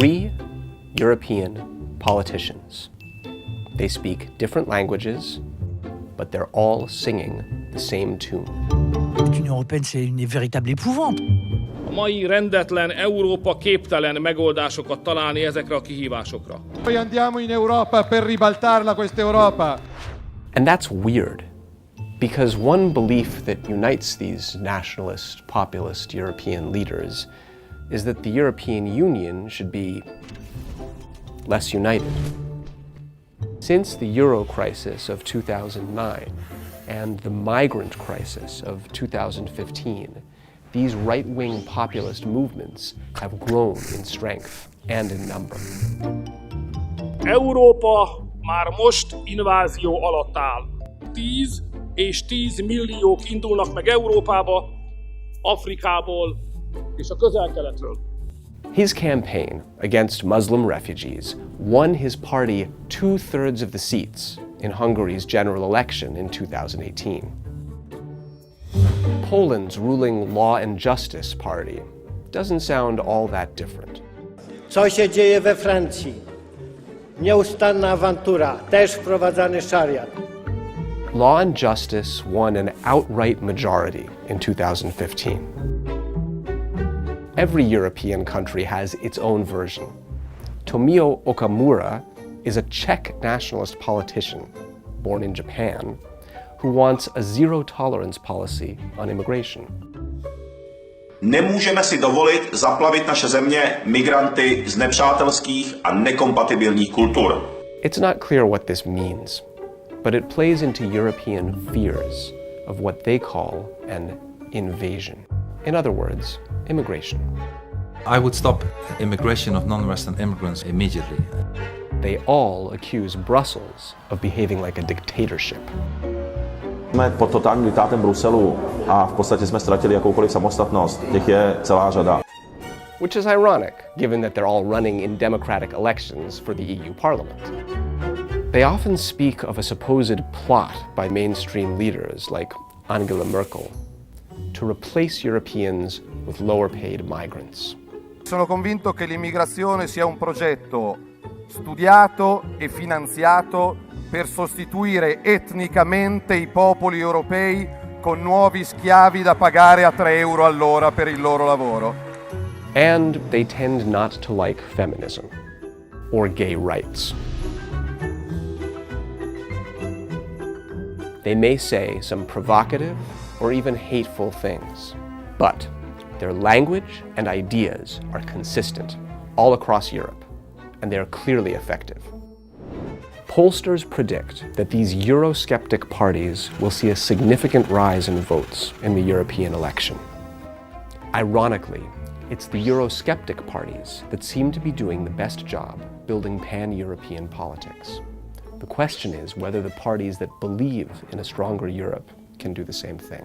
3 European politicians. They speak different languages, but they're all singing the same tune. L'Union européenne, c'est une véritable épouvante. A mai rendetlen Európa képtelen megoldásokat találni ezekre a kihívásokra. Noi andiamo in Europa per ribaltarla questa Europa. And that's weird, because one belief that unites these nationalist, populist European leaders is that the European Union should be less united. Since the euro crisis of 2009 and the migrant crisis of 2015, these right-wing populist movements have grown in strength and in number. Európa már most invázió alatt áll. 10 és 10 milliók indulnak meg Európába, Afrikából és a Közel-Keletről. His campaign against Muslim refugees won his party 2/3 of the seats in Hungary's general election in 2018. Poland's ruling Law and Justice Party doesn't sound all that different. Co się dzieje we Francji? Nieustanna awantura, też wprowadzany szariat. Law and Justice won an outright majority in 2015. Every European country has its own version. Tomio Okamura is a Czech nationalist politician born in Japan who wants a zero-tolerance policy on immigration. Nemůžeme si dovolit zaplavit naše země migranty z nepřátelských a nekompatibilních kultur. It's not clear what this means, but it plays into European fears of what they call an invasion. In other words, immigration. I would stop immigration of non-Western immigrants immediately. They all accuse Brussels of behaving like a dictatorship. Jsme pod totálním diktátem Bruselu a v podstatě jsme ztratili jakoukoliv samostatnost. Těch je celá řada. Which is ironic, given that they're all running in democratic elections for the EU Parliament. They often speak of a supposed plot by mainstream leaders like Angela Merkel to replace Europeans with lower-paid migrants. Sono convinto che l'immigrazione sia un progetto studiato e finanziato per sostituire etnicamente i popoli europei con nuovi schiavi da pagare a 3 euro all'ora per il loro lavoro. And they tend not to like feminism or gay rights. They may say some provocative or even hateful things, but their language and ideas are consistent all across Europe, and they are clearly effective. Pollsters predict that these Eurosceptic parties will see a significant rise in votes in the European election. Ironically, it's the Eurosceptic parties that seem to be doing the best job building pan-European politics. The question is whether the parties that believe in a stronger Europe can do the same thing.